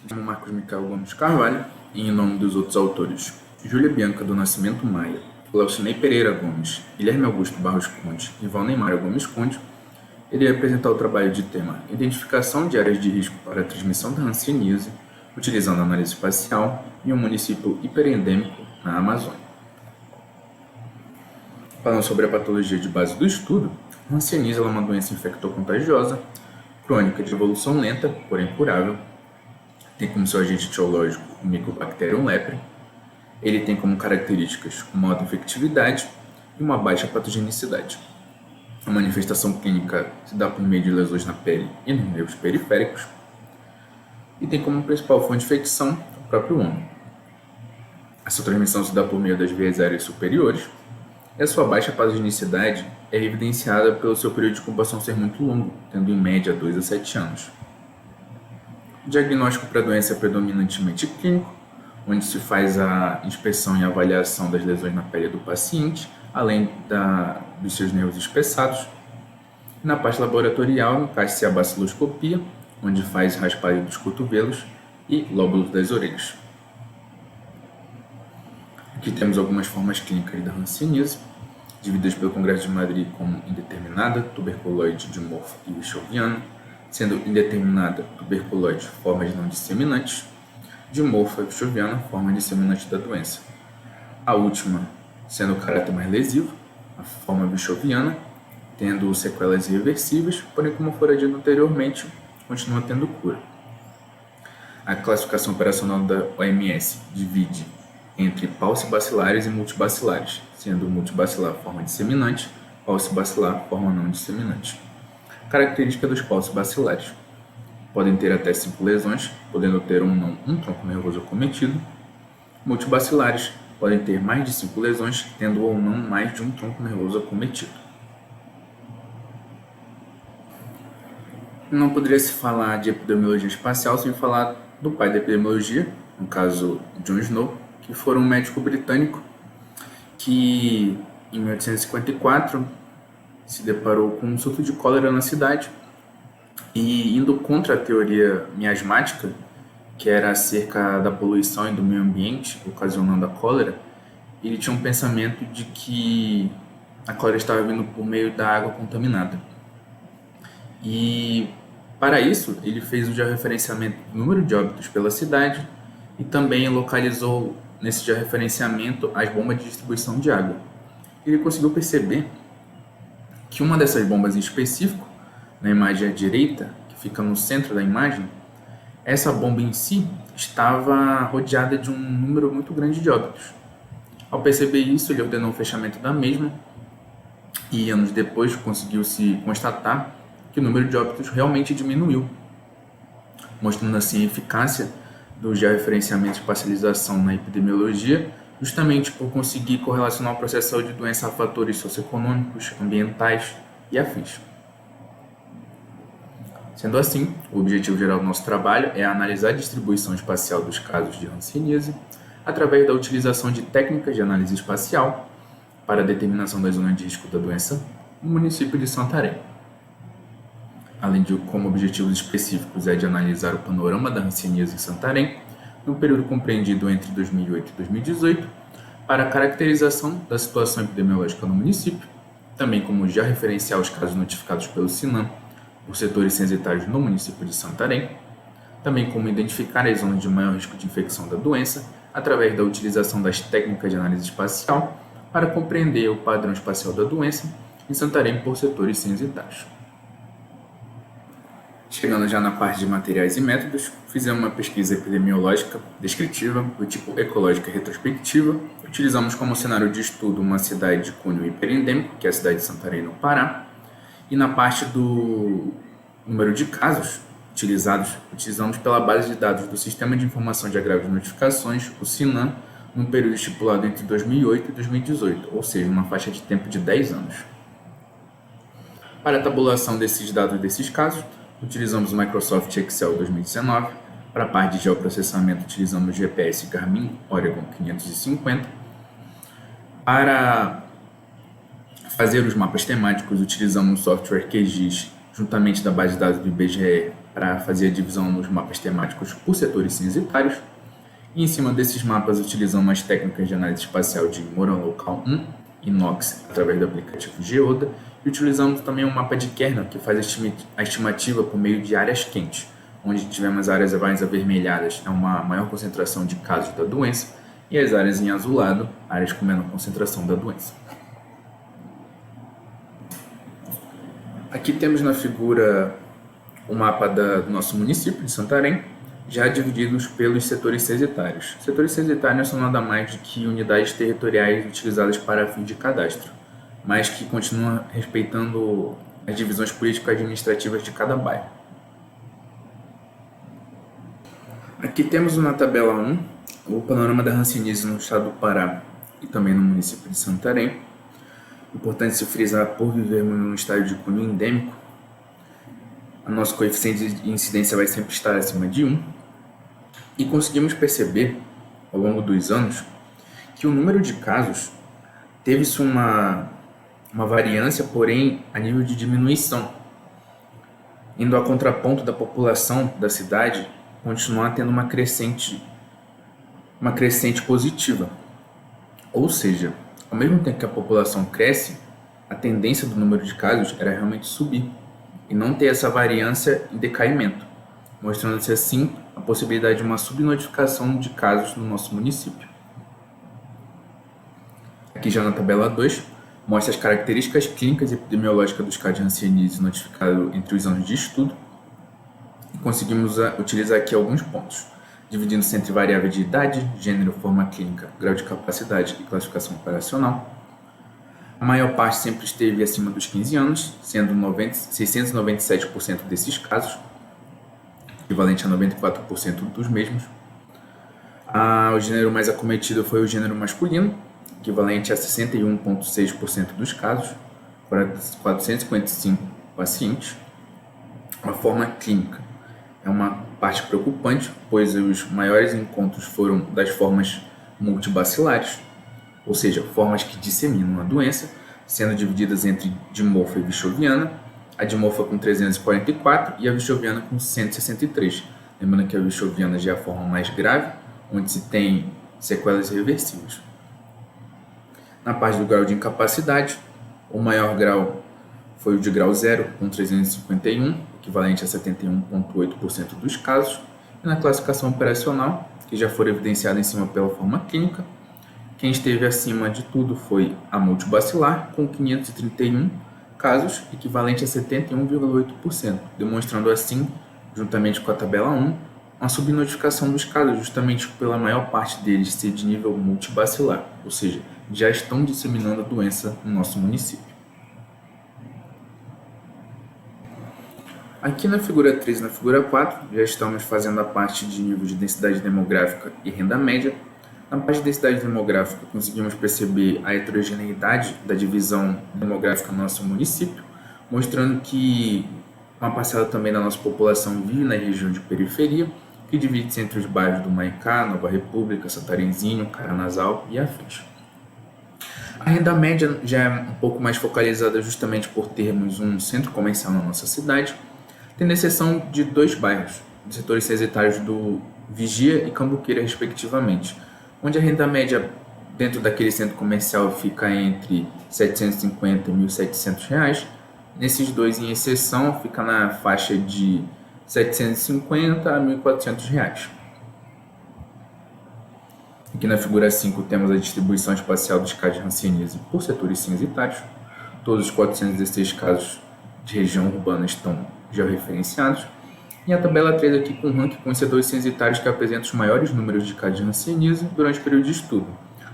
chamo Marcos Micael Gomes Carvalho e, em nome dos outros autores, Júlia Bianca do Nascimento Maia, Glaucinei Pereira Gomes, Guilherme Augusto Barros Conde e Valneimar Gomes Conde, irei apresentar o trabalho de tema Identificação de áreas de risco para a transmissão da hanseníase, utilizando análise espacial em um município hiperendêmico na Amazônia. Falando sobre a patologia de base do estudo, a hanseníase é uma doença infectocontagiosa, crônica de evolução lenta, porém curável. Tem como seu agente etiológico o Mycobacterium leprae. Ele tem como características uma alta infectividade e uma baixa patogenicidade. A manifestação clínica se dá por meio de lesões na pele e nos nervos periféricos e tem como principal fonte de infecção o próprio homem. A sua transmissão se dá por meio das vias aéreas superiores e a sua baixa patogenicidade é evidenciada pelo seu período de incubação ser muito longo, tendo em média 2 a 7 anos. O diagnóstico para a doença é predominantemente clínico, onde se faz a inspeção e avaliação das lesões na pele do paciente, além dos seus nervos espessados. Na parte laboratorial, encaixa-se a baciloscopia, onde faz raspagem dos cotovelos e lóbulos das orelhas. Aqui temos algumas formas clínicas da hanseníase, divididas pelo Congresso de Madrid como indeterminada, tuberculoide, dimorfa e bichoviana, sendo indeterminada, tuberculoide, formas não disseminantes, dimorfa e bichoviana, forma disseminante da doença. A última sendo o caráter mais lesivo, a forma bichoviana, tendo sequelas irreversíveis, porém, como foi dito anteriormente, continua tendo cura. A classificação operacional da OMS divide entre paucibacilares e multibacilares, sendo multibacilar forma disseminante, paucibacilar forma não disseminante. Característica dos paucibacilares: podem ter até 5 lesões, podendo ter um tronco nervoso acometido. Multibacilares podem ter mais de 5 lesões, tendo ou não mais de um tronco nervoso acometido. Não poderia se falar de epidemiologia espacial sem falar do pai da epidemiologia, no caso John Snow, que foi um médico britânico que, em 1854, se deparou com um surto de cólera na cidade e, indo contra a teoria miasmática, que era acerca da poluição e do meio ambiente ocasionando a cólera, ele tinha um pensamento de que a cólera estava vindo por meio da água contaminada. E, para isso, ele fez o georreferenciamento do número de óbitos pela cidade e também localizou nesse georreferenciamento as bombas de distribuição de água. Ele conseguiu perceber que uma dessas bombas em específico, na imagem à direita, que fica no centro da imagem, essa bomba em si estava rodeada de um número muito grande de óbitos. Ao perceber isso, ele ordenou o fechamento da mesma e, anos depois, conseguiu-se constatar que o número de óbitos realmente diminuiu, mostrando assim a eficácia do georreferenciamento e espacialização na epidemiologia, justamente por conseguir correlacionar o processo de saúde de doença a fatores socioeconômicos, ambientais e afins. Sendo assim, o objetivo geral do nosso trabalho é analisar a distribuição espacial dos casos de hanseníase através da utilização de técnicas de análise espacial para a determinação da zona de risco da doença no município de Santarém. Além de, como objetivos específicos, é de analisar o panorama da hanseníase em Santarém no período compreendido entre 2008 e 2018 para a caracterização da situação epidemiológica no município, também como já referenciar os casos notificados pelo SINAM por setores censitários no município de Santarém, também como identificar as zonas de maior risco de infecção da doença através da utilização das técnicas de análise espacial para compreender o padrão espacial da doença em Santarém por setores censitários. Chegando já na parte de materiais e métodos, fizemos uma pesquisa epidemiológica descritiva do tipo ecológica retrospectiva. Utilizamos como cenário de estudo uma cidade de cunho hiperendêmico, que é a cidade de Santarém, no Pará. E na parte do número de casos utilizados, utilizamos pela base de dados do Sistema de Informação de Agravos e Notificações, o SINAM, num período estipulado entre 2008 e 2018, ou seja, uma faixa de tempo de 10 anos. Para a tabulação desses dados desses casos, utilizamos o Microsoft Excel 2019, para a parte de geoprocessamento utilizamos o GPS Garmin Oregon 550, para fazer os mapas temáticos utilizamos o software QGIS juntamente da base de dados do IBGE para fazer a divisão nos mapas temáticos por setores censitários. E em cima desses mapas utilizamos as técnicas de análise espacial de Moran Local 1 e NOX através do aplicativo Geoda, e utilizamos também um mapa de Kernel que faz a estimativa por meio de áreas quentes, onde tivemos áreas mais avermelhadas, é uma maior concentração de casos da doença, e as áreas em azulado, áreas com menor concentração da doença. Aqui temos na figura o mapa do nosso município de Santarém, já divididos pelos setores censitários. Setores censitários são nada mais do que unidades territoriais utilizadas para fins de cadastro, mas que continuam respeitando as divisões político-administrativas de cada bairro. Aqui temos na tabela 1 o panorama da hanseníase no estado do Pará e também no município de Santarém. Importante se frisar, por vivermos num estágio de cunho endêmico, o nosso coeficiente de incidência vai sempre estar acima de 1, e conseguimos perceber, ao longo dos anos, que o número de casos teve-se uma variância, porém a nível de diminuição, indo a contraponto da população da cidade continuar tendo uma crescente positiva. Ou seja, ao mesmo tempo que a população cresce, a tendência do número de casos era realmente subir e não ter essa variância em decaimento, mostrando-se assim a possibilidade de uma subnotificação de casos no nosso município. Aqui já na tabela 2, mostra as características clínicas e epidemiológicas dos casos de hanseníase notificados entre os anos de estudo, e conseguimos utilizar aqui alguns pontos, dividindo-se entre variáveis de idade, gênero, forma clínica, grau de capacidade e classificação operacional. A maior parte sempre esteve acima dos 15 anos, sendo 697% desses casos, equivalente a 94% dos mesmos. O gênero mais acometido foi o gênero masculino, equivalente a 61,6% dos casos, para 455 pacientes. A forma clínica é uma parte preocupante, pois os maiores encontros foram das formas multibacilares, ou seja, formas que disseminam a doença, sendo divididas entre dimorfa e vichoviana, a dimorfa com 344 e a vichoviana com 163. Lembrando que a vichoviana já é a forma mais grave, onde se tem sequelas irreversíveis. Na parte do grau de incapacidade, o maior grau foi o de grau 0, com 351, equivalente a 71,8% dos casos, e na classificação operacional, que já foi evidenciada em cima pela forma clínica, quem esteve acima de tudo foi a multibacilar, com 531 casos, equivalente a 71,8%, demonstrando assim, juntamente com a tabela 1, uma subnotificação dos casos, justamente pela maior parte deles ser de nível multibacilar, ou seja, já estão disseminando a doença no nosso município. Aqui na figura 3 e na figura 4, já estamos fazendo a parte de nível de densidade demográfica e renda média. Na parte de densidade demográfica, conseguimos perceber a heterogeneidade da divisão demográfica no nosso município, mostrando que uma parcela também da nossa população vive na região de periferia, que divide-se entre os bairros do Maicá, Nova República, Santarenzinho, Caranazal e afins. A renda média já é um pouco mais focalizada justamente por termos um centro comercial na nossa cidade, tendo exceção de 2 bairros, dos setores censitários do Vigia e Cambuqueira, respectivamente, onde a renda média dentro daquele centro comercial fica entre R$ 750 e R$ 1.700. Nesses 2, em exceção, fica na faixa de R$ 750 a R$ 1.400. Aqui na figura 5 temos a distribuição espacial dos casos de hanseníase por setores censitários. Todos os 416 casos de região urbana estão georreferenciados. E a tabela 3 aqui com o ranking com os setores censitários que apresentam os maiores números de casos de hanseníase durante o período de estudo,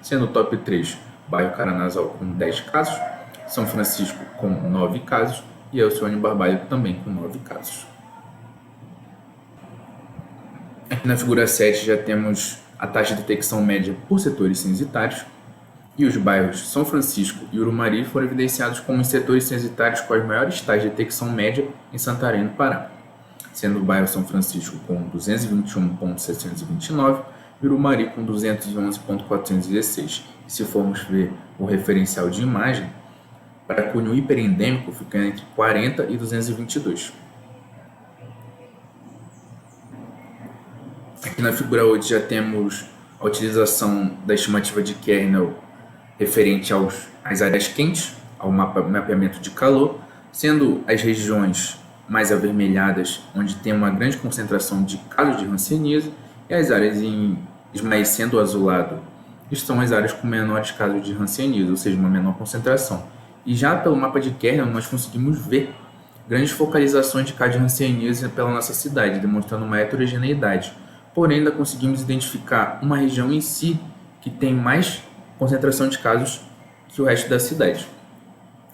sendo o top 3 bairro Caranazal com 10 casos, São Francisco com 9 casos e Alcione Barbalho também com 9 casos. Aqui na figura 7 já temos a taxa de detecção média por setores censitários, e os bairros São Francisco e Urumari foram evidenciados como os setores censitários com as maiores taxas de detecção média em Santarém, no Pará, sendo o bairro São Francisco com 221,729 e Urumari com 211,416. E se formos ver o referencial de imagem, para cunho hiperendêmico fica entre 40 e 222. Aqui na figura 8 já temos a utilização da estimativa de kernel referente às áreas quentes, ao mapeamento de calor, sendo as regiões mais avermelhadas, onde tem uma grande concentração de casos de hanseníase, e as áreas em esmaecendo azulado estão as áreas com menores casos de hanseníase, ou seja, uma menor concentração. E já pelo mapa de kernel nós conseguimos ver grandes focalizações de casos de hanseníase pela nossa cidade, demonstrando uma heterogeneidade. Porém, ainda conseguimos identificar uma região em si que tem mais concentração de casos que o resto da cidade.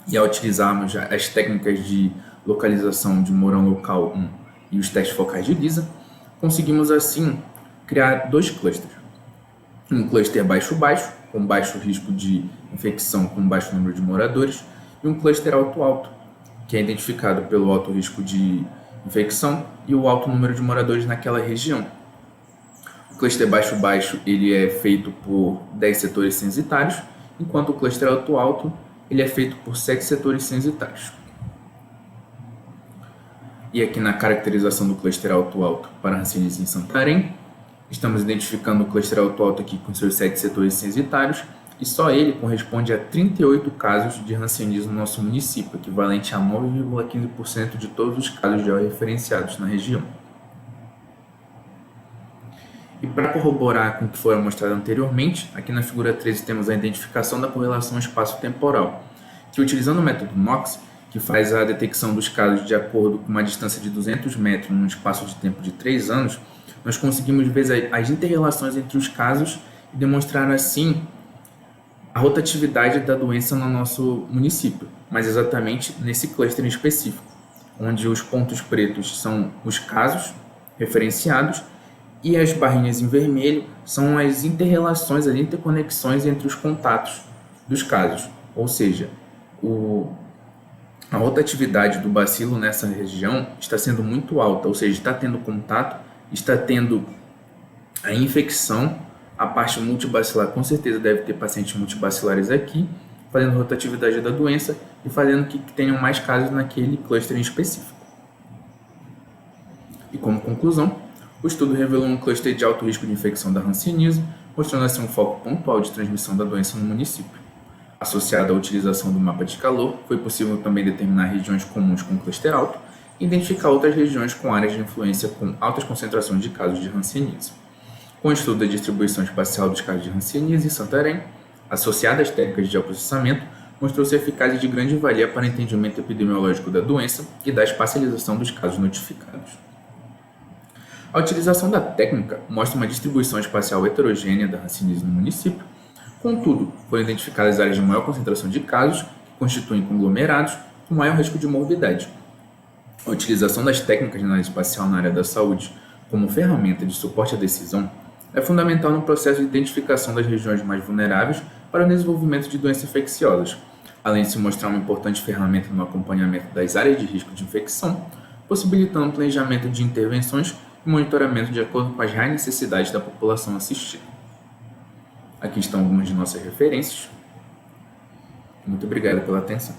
E ao utilizarmos as técnicas de localização de Mourão Local 1 e os testes focais de Lisa, conseguimos assim criar dois clusters. Um cluster baixo-baixo, com baixo risco de infecção com baixo número de moradores, e um cluster alto-alto, que é identificado pelo alto risco de infecção e o alto número de moradores naquela região. O cluster baixo-baixo ele é feito por 10 setores censitários, enquanto o cluster alto-alto ele é feito por 7 setores censitários. E aqui na caracterização do cluster alto-alto para hanseníase em Santarém, estamos identificando o cluster alto-alto aqui com seus 7 setores censitários, e só ele corresponde a 38 casos de hanseníase no nosso município, equivalente a 9,15% de todos os casos de referenciados na região. E para corroborar com o que foi mostrado anteriormente, aqui na figura 13 temos a identificação da correlação espaço-temporal, que utilizando o método MOX, que faz a detecção dos casos de acordo com uma distância de 200 metros num espaço de tempo de 3 anos, nós conseguimos ver as interrelações entre os casos e demonstrar assim a rotatividade da doença no nosso município, mas exatamente nesse cluster em específico, onde os pontos pretos são os casos referenciados e as barrinhas em vermelho são as interrelações, as interconexões entre os contatos dos casos, ou seja, a rotatividade do bacilo nessa região está sendo muito alta, ou seja, está tendo contato, está tendo a infecção. A parte multibacilar com certeza deve ter pacientes multibacilares aqui, fazendo rotatividade da doença e fazendo que tenham mais casos naquele cluster em específico. E como conclusão, o estudo revelou um cluster de alto risco de infecção da hanseníase, mostrando assim um foco pontual de transmissão da doença no município. Associado à utilização do mapa de calor, foi possível também determinar regiões comuns com cluster alto e identificar outras regiões com áreas de influência com altas concentrações de casos de hanseníase. Com o estudo da distribuição espacial dos casos de hanseníase em Santarém, associada às técnicas de geoprocessamento, mostrou-se eficaz e de grande valia para o entendimento epidemiológico da doença e da espacialização dos casos notificados. A utilização da técnica mostra uma distribuição espacial heterogênea da hanseníase no município. Contudo, foram identificadas áreas de maior concentração de casos, que constituem conglomerados com maior risco de morbidade. A utilização das técnicas de análise espacial na área da saúde como ferramenta de suporte à decisão é fundamental no processo de identificação das regiões mais vulneráveis para o desenvolvimento de doenças infecciosas, além de se mostrar uma importante ferramenta no acompanhamento das áreas de risco de infecção, possibilitando o planejamento de intervenções e monitoramento de acordo com as reais necessidades da população assistida. Aqui estão algumas de nossas referências. Muito obrigado pela atenção.